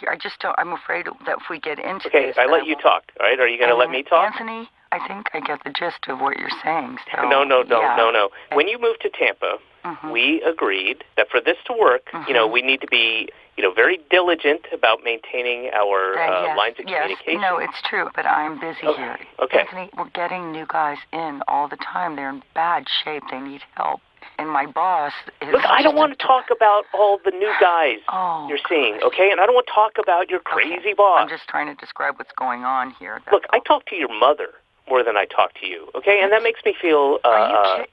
I just don't, I'm afraid that if we get into this... Okay, I let you talk, all right? Are you going to let me talk? Anthony, I think I get the gist of what you're saying, so... No. When you moved to Tampa, we agreed that for this to work, we need to be, very diligent about maintaining our lines of communication. No, it's true, but I'm busy here. Okay. Anthony, we're getting new guys in all the time. They're in bad shape. They need help. And my boss is... Look, I don't want to talk about all the new guys you're seeing, okay? And I don't want to talk about your crazy boss. I'm just trying to describe what's going on here. Look, I talk to your mother more than I talk to you, okay? And that makes me feel...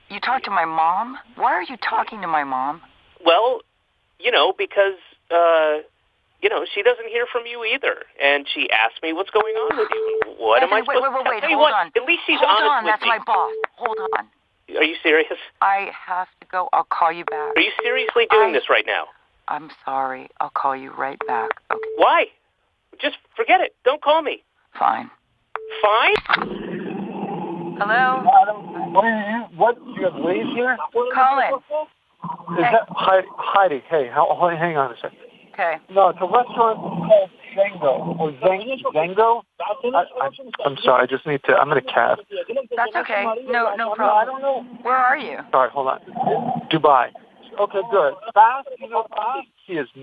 you talk to my mom? Why are you talking to my mom? Well, because, she doesn't hear from you either. And she asked me what's going on with you. What am I supposed to... Wait, hold on. At least she's honest with me. That's my boss. Hold on. Are you serious? I have to go. I'll call you back. Are you seriously doing this right now? I'm sorry. I'll call you right back. Okay. Why? Just forget it. Don't call me. Fine. Fine? Hello? What? You have Lay's here? Colin. Is that Heidi? Hey, hang on a second. Okay. No, it's a restaurant called Zango. Or Zango? I'm sorry, I just need to... I'm in a cab. That's okay. No problem. I don't know. Where are you? Sorry, hold on. Dubai. Okay, good. Fast? Fast? He just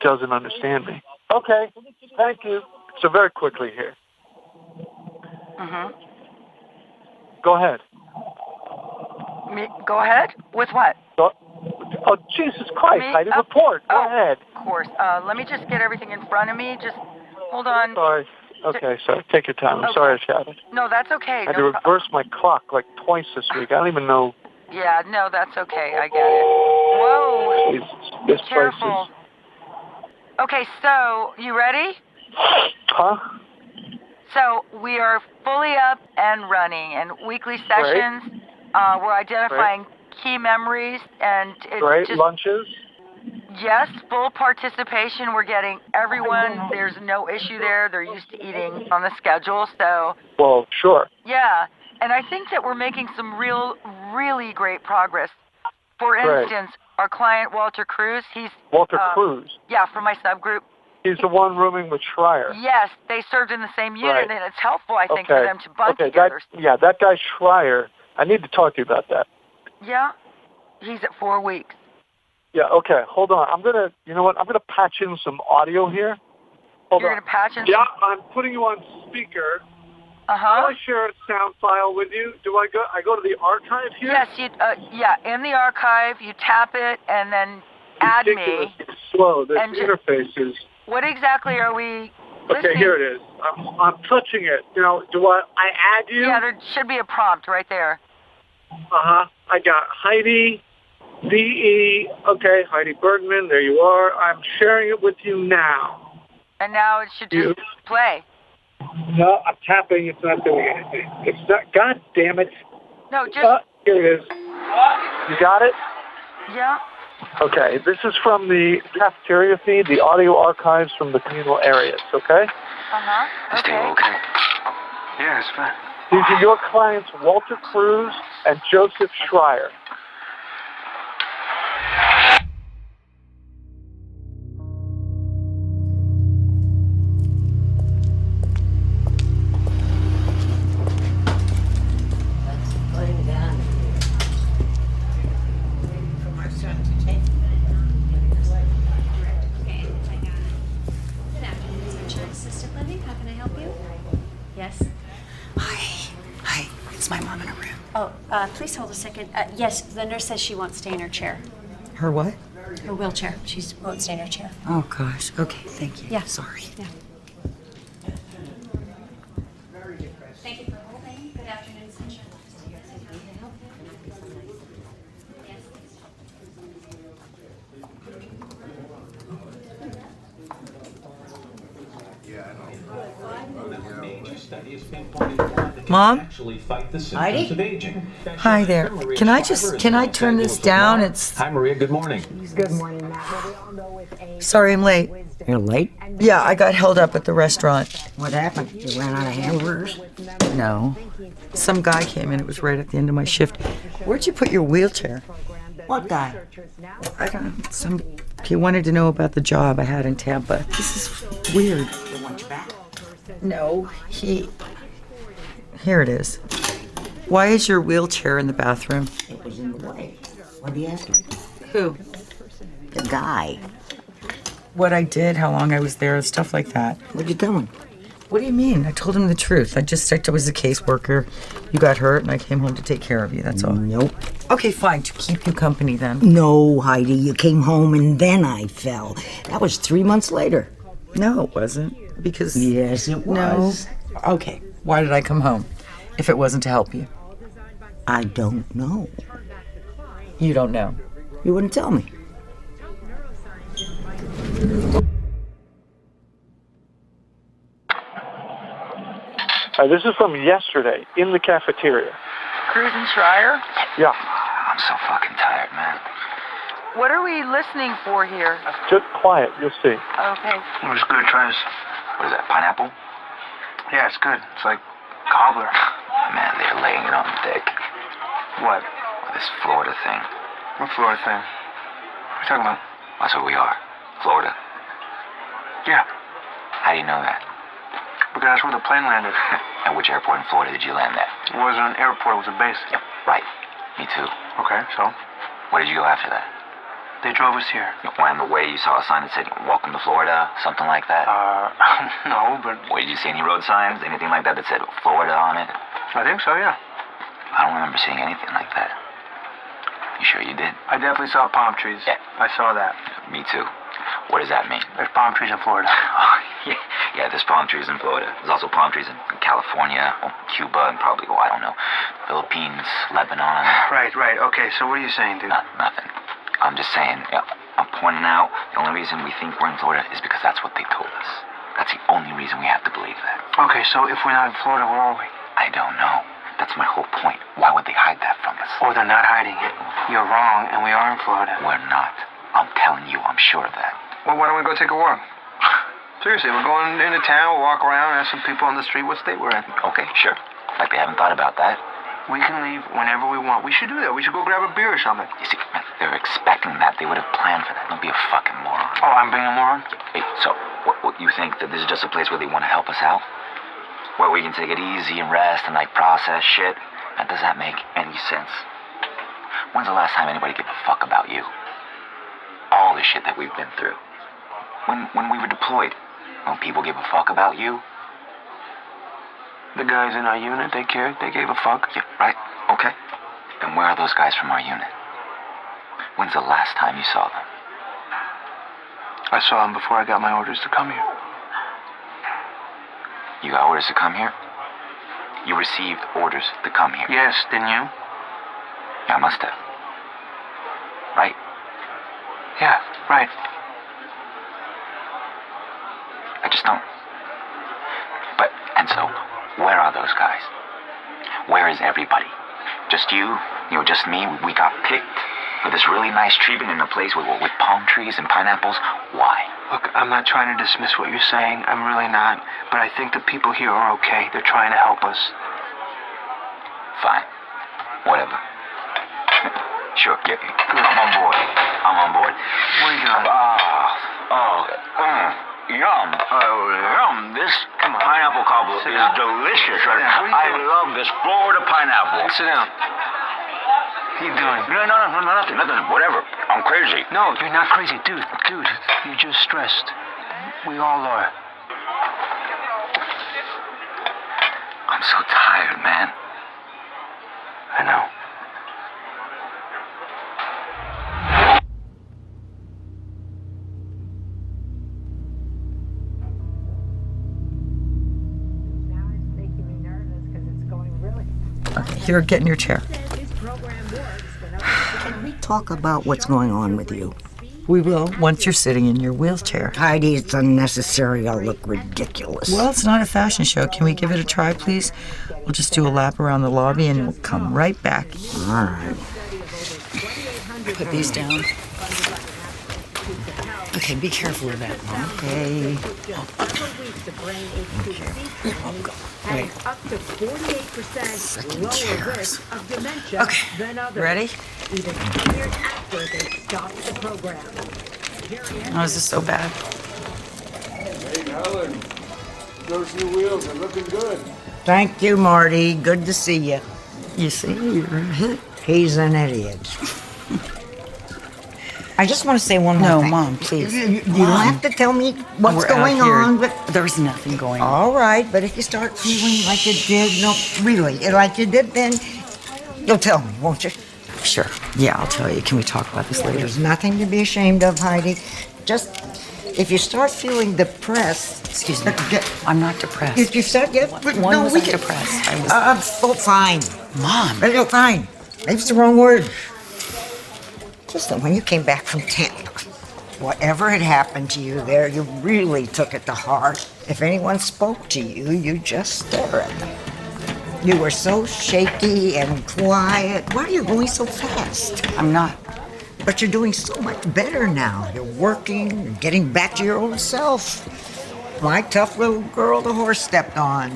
doesn't understand me. Okay, thank you. So very quickly here. Go ahead. Go ahead? With what? Oh, Jesus Christ, Heidi, report. Go ahead. Of course. Let me just get everything in front of me. Just hold on. Sorry. Okay, sorry. Take your time. I'm sorry I shouted. No, that's okay. I had to reverse my clock like twice this week. I don't even know. Yeah, no, that's okay. I get it. Whoa. Jesus, this careful. Okay, so, you ready? Huh? So, we are fully up and running, and weekly sessions, we're identifying key memories, and it's just... Lunches? Yes, full participation. We're getting everyone. There's no issue there. They're used to eating on the schedule, so... Well, sure. Yeah, and I think that we're making some really great progress. For instance, our client, Walter CRUZ, he's... Walter CRUZ? Yeah, from my subgroup. He's the one rooming with SHRIER. Yes, they served in the same unit, and it's helpful, I think, for them to bond together. That guy SHRIER, I need to talk to you about that. Yeah? He's at 4 weeks. Yeah, okay, hold on. I'm going to patch in some audio here. Hold on. You're going to patch in Yeah, I'm putting you on speaker. Uh-huh. Do I share a sound file with you? Do I go to the archive here? Yes, in the archive, you tap it, and then add me. It's slow. This interface is... What exactly are we listening? Okay, here it is. I'm touching it. Now, do I add you? Yeah, there should be a prompt right there. Uh-huh. I got Heidi, D-E, okay, Heidi Bergman, there you are. I'm sharing it with you now. And now it should just play. No, I'm tapping. It's not doing anything. It's not... God damn it. No, just... here it is. You got it? Yeah. Okay, this is from the cafeteria feed, the audio archives from the communal areas, okay? Uh-huh, okay. Okay. Yeah, it's fine. These are your clients, Walter CRUZ and Joseph SHRIER. Please hold a second. Yes, the nurse says she won't stay in her chair. Her what? Her wheelchair. She won't stay in her chair. Oh, gosh. Okay, thank you. Yeah. Sorry. Yeah. Thank you for holding. Good afternoon, Sunshine. Mom? Heidi? Hi there. Can I turn this down? Hi, Maria. Good morning. Good morning, Matt. Sorry I'm late. You're late? Yeah, I got held up at the restaurant. What happened? You ran out of hamburgers? No. Some guy came in. It was right at the end of my shift. Where'd you put your wheelchair? What guy? I don't know. He wanted to know about the job I had in Tampa. This is weird. They want you back? No, Here it is. Why is your wheelchair in the bathroom? It was in the way. What did he ask you? Who? The guy. What I did, how long I was there, stuff like that. What'd you tell him? What do you mean? I told him the truth. I was a caseworker. You got hurt, and I came home to take care of you. That's all. Nope. Okay, fine. To keep you company, then. No, Heidi. You came home and then I fell. That was 3 months later. No, it wasn't. Because... Yes, it was. No. Okay. Why did I come home? If it wasn't to help you. I don't know. You don't know. You wouldn't tell me. This is from yesterday in the cafeteria. CRUZ and SHRIER? Yeah. I'm so fucking tired, man. What are we listening for here? Just quiet, you'll see. Okay. It was good. Try this. What is that, pineapple? Yeah, it's good. It's like cobbler. Man, they're laying it on thick. What? This Florida thing. What Florida thing? What are you talking about? That's what we are. Florida. Yeah. How do you know that? Because that's where the plane landed. At which airport in Florida did you land at? It wasn't an airport. It was a base. Yep, right. Me too. Okay, so? Where did you go after that? They drove us here. On the way, you saw a sign that said, "Welcome to Florida," something like that? No, but... Wait, did you see any road signs, anything like that said Florida on it? I think so, yeah. I don't remember seeing anything like that. You sure you did? I definitely saw palm trees. Yeah. I saw that. Me too. What does that mean? There's palm trees in Florida. Yeah, there's palm trees in Florida. There's also palm trees in California, Cuba, and probably, I don't know, Philippines, Lebanon. Right. Okay, so what are you saying, dude? Nothing. I'm just saying, I'm pointing out the only reason we think we're in Florida is because that's what they told us. That's the only reason we have to believe that. Okay, so if we're not in Florida, where are we? I don't know. That's my whole point. Why would they hide that from us? Or they're not hiding it. You're wrong, and we are in Florida. We're not. I'm telling you, I'm sure of that. Well, why don't we go take a walk? Seriously, we're going into town, we'll walk around, ask some people on the street what state we're in. Okay, sure. Like they haven't thought about that. We can leave whenever we want. We should do that. We should go grab a beer or something. You see, man, they're expecting that. They would have planned for that. Don't be a fucking moron. Oh, I'm being a moron? Hey, so, what you think that this is just a place where they want to help us out? Where we can take it easy and rest and, like, process shit? Now, does that make any sense? When's the last time anybody gave a fuck about you? All the shit that we've been through. When we were deployed, when people gave a fuck about you. The guys in our unit, they cared. They gave a fuck. Yeah, right. Okay. And where are those guys from our unit? When's the last time you saw them? I saw them before I got my orders to come here. You got orders to come here? You received orders to come here? Yes, didn't you? Yeah, I must have. Right? Yeah, right. I just don't. And so, where are those guys? Where is everybody? Just you? Just me? We got picked for this really nice treatment in a place with palm trees and pineapples? Why? Look, I'm not trying to dismiss what you're saying. I'm really not. But I think the people here are okay. They're trying to help us. Fine. Whatever. Sure, yeah. I'm on board. What are you doing? Yum. Yum. This pineapple cobbler is delicious. I love this Florida pineapple. Sit down. What are you doing? No, nothing. Whatever. I'm crazy. No, you're not crazy. Dude, you're just stressed. We all are. I'm so tired, man. I know. Here, get in your chair. Can we talk about what's going on with you? We will, once you're sitting in your wheelchair. Heidi, it's unnecessary. I'll look ridiculous. Well, it's not a fashion show. Can we give it a try, please? We'll just do a lap around the lobby and we'll come right back. All right. Put these down. Okay, be careful with that. Okay. Wait. Up to 48% lower risk of dementia than others. Ready? Even years after they stopped the program. Oh, is this so bad? Hey, Helen. Those new wheels are looking good. Thank you, Marty. Good to see you. You see, you're a hit. He's an idiot. I just want to say one more thing. No, Mom, please. You don't have to tell me what's We're going out here. on, but There's nothing going on. all right. But if you start feeling like you did, no, really, like you did, then you'll tell me, won't you? Sure. Yeah, I'll tell you. Can we talk about this later? There's nothing to be ashamed of, Heidi. Just if you start feeling depressed, Excuse me. I'm not depressed. if you start get One wasn't depressed. I was... oh, fine. Mom. No, fine. Maybe it's the wrong word. Just that when you came back from Tampa, whatever had happened to you there, you really took it to heart. If anyone spoke to you, you just stare at them. You were so shaky and quiet. Why are you going so fast? I'm not. But you're doing so much better now. You're working, you're getting back to your old self. My tough little girl the horse stepped on.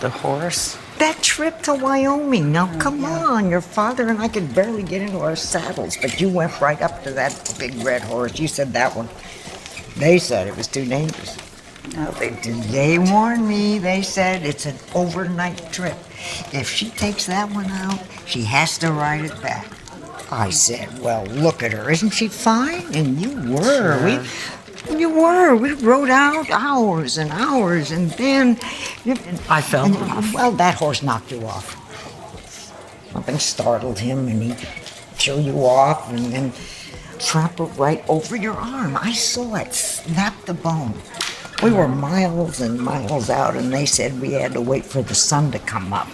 The horse? That trip to Wyoming. Now, come on. Your father and I could barely get into our saddles, but you went right up to that big red horse. You said that one. They said it was too dangerous. No, they didn't. They warned me. They said it's an overnight trip. If she takes that one out, she has to ride it back. I said, well, look at her. Isn't she fine? And you were. Sure. We rode out hours and hours, and then... I fell off. Well, that horse knocked you off. Something startled him, and he threw you off, and then trampled right over your arm. I saw it snap the bone. We were miles and miles out, and they said we had to wait for the sun to come up.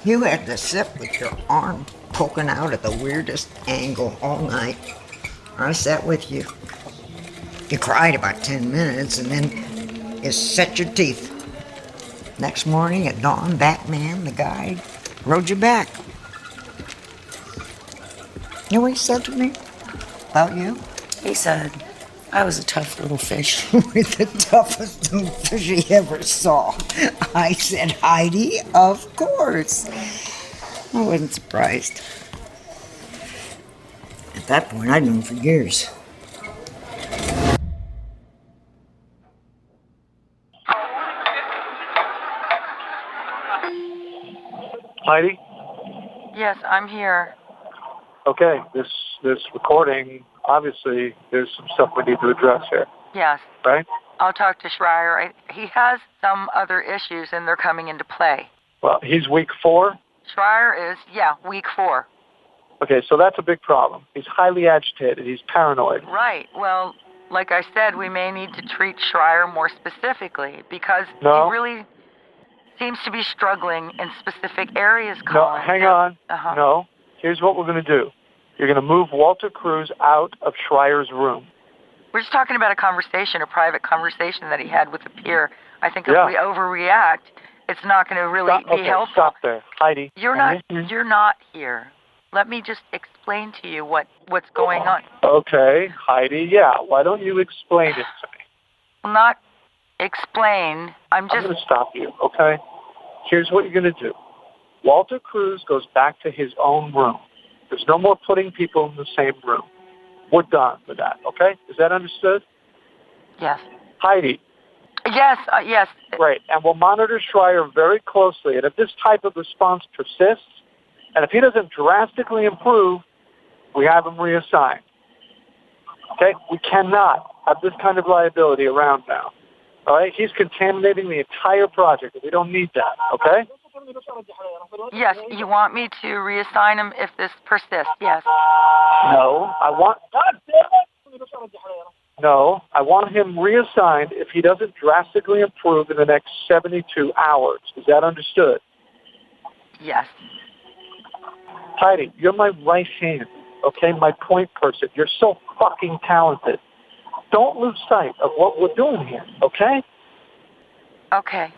You had to sit with your arm poking out at the weirdest angle all night. I sat with you. You cried about 10 minutes, and then you set your teeth. Next morning at dawn, Batman, the guide, rode you back. You know what he said to me about you? He said, I was a tough little fish. With the toughest little fish he ever saw. I said, Heidi, of course. I wasn't surprised. At that point, I'd known for years. Heidi? Yes, I'm here. Okay, this recording, obviously, there's some stuff we need to address here, Yes. right? I'll talk to SHRIER. He has some other issues, and they're coming into play. Well, he's week 4? SHRIER is, week 4. Okay, so that's a big problem. He's highly agitated. He's paranoid. Right. Well, like I said, we may need to treat SHRIER more specifically because No. he really seems to be struggling in specific areas, No, Colin. hang on. Uh-huh. No. Here's what we're going to do. You're going to move Walter CRUZ out of SHRIER's room. We're just talking about a private conversation that he had with a peer. I think if Yeah. we overreact, it's not going to really be helpful. Stop there. Heidi. You're not here. Let me just explain to you what's going on. Okay, Heidi, yeah. Why don't you explain it to me? Well, not explain. I'm going to stop you, okay? Here's what you're going to do. Walter CRUZ goes back to his own room. There's no more putting people in the same room. We're done with that, okay? Is that understood? Yes. Heidi. Yes, yes. Great. And we'll monitor SHRIER very closely. And if this type of response persists, and if he doesn't drastically improve, we have him reassigned. Okay? We cannot have this kind of liability around now. All right? He's contaminating the entire project, and we don't need that, okay? Yes, you want me to reassign him if this persists, yes. No, I want him reassigned if he doesn't drastically improve in the next 72 hours. Is that understood? Yes. Heidi, you're my right hand, okay? My point person. You're so fucking talented. Don't lose sight of what we're doing here, okay? Okay.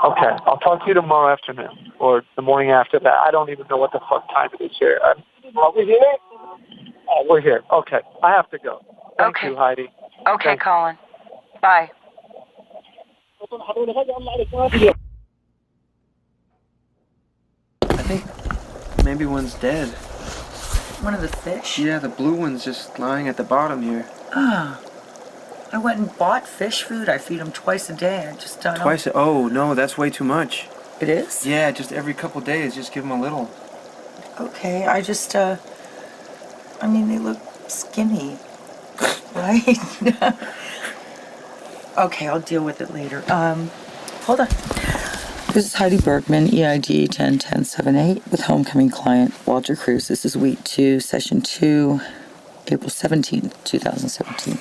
Okay, I'll talk to you tomorrow afternoon or the morning after that. I don't even know what the fuck time it is here. Are we here? Oh, we're here. Okay, I have to go. Thank you, Heidi. Okay, Thanks. Colin. Bye. I think maybe one's dead. One of the fish? Yeah, the blue one's just lying at the bottom here. Ah. I went and bought fish food. I feed them twice a day. I just don't know. Twice? Oh, no, that's way too much. It is? Yeah, just every couple days, just give them a little. Okay, I just, I mean, they look skinny, right? Okay, I'll deal with it later. Hold on. This is Heidi Bergman, EID 101078, with homecoming client Walter CRUZ. This is week 2, session 2, April 17th, 2017.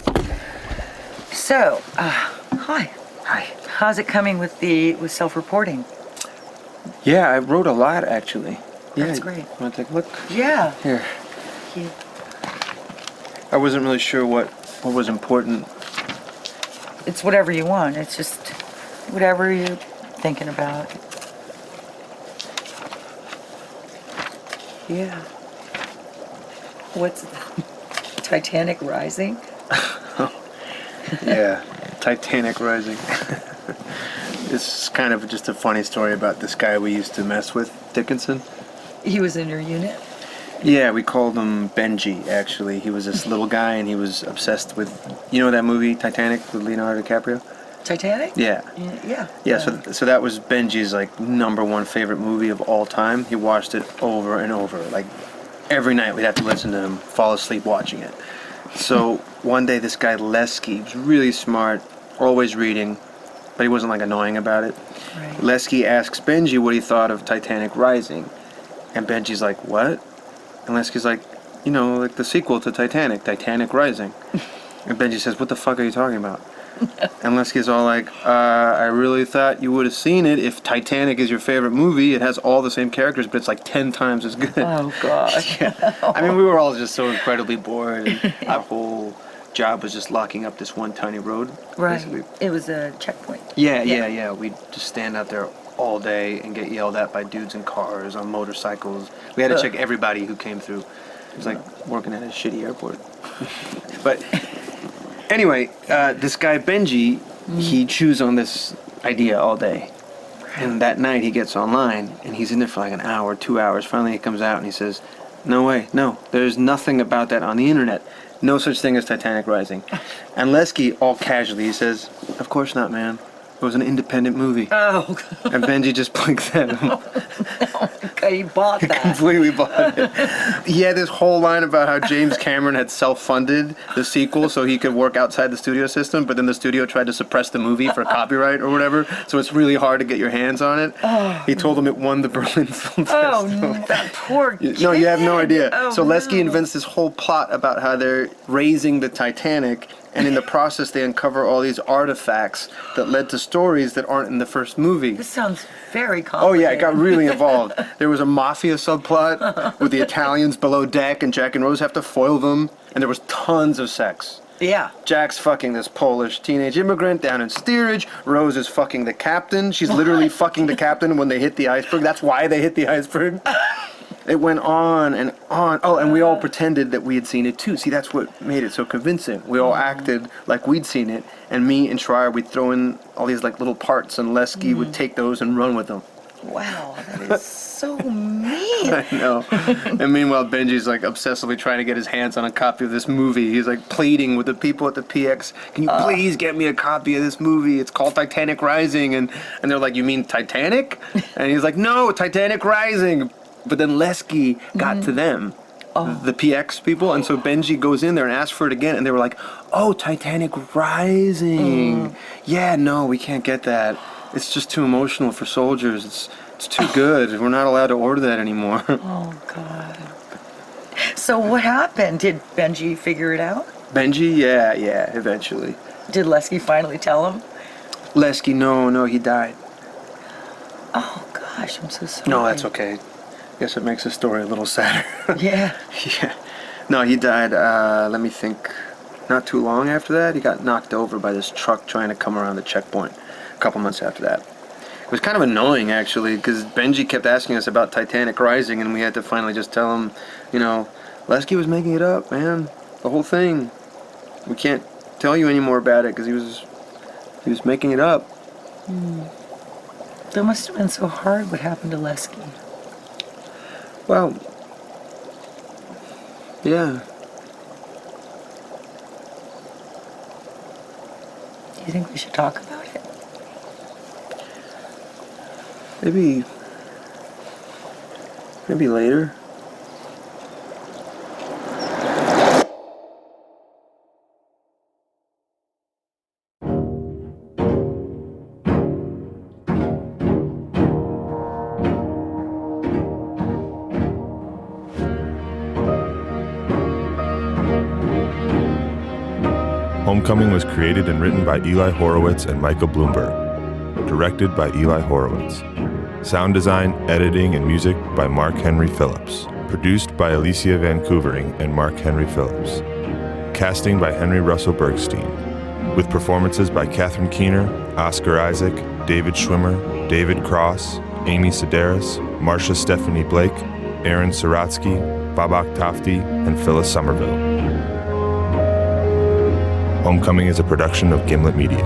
So, hi. Hi. How's it coming with self-reporting? Yeah, I wrote a lot, actually. Yeah, That's great. Want to take a look? Yeah. Here. Thank you. I wasn't really sure what was important. It's whatever you want. It's just whatever you're thinking about. Yeah. What's Titanic rising? Yeah, Titanic rising. This is kind of just a funny story about this guy we used to mess with, Dickinson. He was in your unit? Yeah, we called him Benji, actually. He was this little guy, and he was obsessed with, you know that movie, Titanic, with Leonardo DiCaprio? Titanic? Yeah. Yeah. Yeah, so that was Benji's, like, #1 favorite movie of all time. He watched it over and over. Like, every night we'd have to listen to him fall asleep watching it. So one day this guy Lesky was really smart, always reading, but he wasn't like annoying about it. Right. Lesky asks Benji what he thought of Titanic Rising, and Benji's like, what? And Lesky's like, you know, like the sequel to Titanic, Titanic Rising. And Benji says, what the fuck are you talking about? And Lesky's all like, I really thought you would have seen it. If Titanic is your favorite movie, it has all the same characters, but it's like 10 times as good. Oh, gosh. Yeah. I mean, we were all just so incredibly bored, and our whole job was just locking up this one tiny road. Right. Basically. It was a checkpoint. Yeah. We'd just stand out there all day and get yelled at by dudes in cars, on motorcycles. We had to check everybody who came through. It was like working at a shitty airport. But anyway, this guy Benji, he chews on this idea all day. And that night he gets online, and he's in there for like an hour, 2 hours. Finally he comes out and he says, no way, no, there's nothing about that on the internet. No such thing as Titanic Rising. And Lesky, all casually, he says, of course not, man. It was an independent movie. Oh. And Benji just blinks at him. Okay, he bought that. Completely bought it. He had this whole line about how James Cameron had self-funded the sequel so he could work outside the studio system, but then the studio tried to suppress the movie for copyright or whatever, so it's really hard to get your hands on it. Oh. He told him it won the Berlin Film Festival. Oh, no, that poor kid. No, you have no idea. Oh, so Lesky no. invents this whole plot about how they're raising the Titanic, and in the process they uncover all these artifacts that led to stories that aren't in the first movie. This sounds very Oh complicated. yeah, it got really involved. There was a mafia subplot with the Italians below deck, and Jack and Rose have to foil them, and there was tons of sex. Yeah. Jack's fucking this Polish teenage immigrant down in steerage. Rose is fucking the captain. She's literally fucking the captain when they hit the iceberg. That's why they hit the iceberg. It went on and on. Oh, and we all pretended that we had seen it too. See, that's what made it so convincing. We all acted like we'd seen it, and me and SHRIER, we'd throw in all these like little parts, and Lesky would take those and run with them. Wow, that is so mean. I know. And meanwhile, Benji's like obsessively trying to get his hands on a copy of this movie. He's like pleading with the people at the PX, can you please get me a copy of this movie? It's called Titanic Rising. And they're like, you mean Titanic? And he's like, no, Titanic Rising. But then Lesky got to them, the PX people, and so Benji goes in there and asks for it again, and they were like, oh, Titanic Rising. Yeah, no, we can't get that. It's just too emotional for soldiers. It's too good. We're not allowed to order that anymore. Oh, God. So what happened? Did Benji figure it out? Benji? Yeah, eventually. Did Lesky finally tell him? Lesky, no, he died. Oh, God. gosh, I'm so sorry. No, that's okay. Guess it makes the story a little sadder. Yeah. Yeah. No, he died, let me think, not too long after that. He got knocked over by this truck trying to come around the checkpoint a couple months after that. It was kind of annoying, actually, because Benji kept asking us about Titanic Rising, and we had to finally just tell him, you know, Lesky was making it up, man. The whole thing. We can't tell you any more about it because he was making it up. That must have been so hard what happened to Lesky. Well, yeah. Do you think we should talk about it? Maybe later. Homecoming was created and written by Eli Horowitz and Micah Bloomberg. Directed by Eli Horowitz. Sound design, editing, and music by Mark Henry Phillips. Produced by Alicia Vancouvering and Mark Henry Phillips. Casting by Henry Russell Bergstein. With performances by Catherine Keener, Oscar Isaac, David Schwimmer, David Cross, Amy Sedaris, Marcia Stephanie Blake, Aaron Saratsky, Babak Tafti, and Phyllis Somerville. Homecoming is a production of Gimlet Media.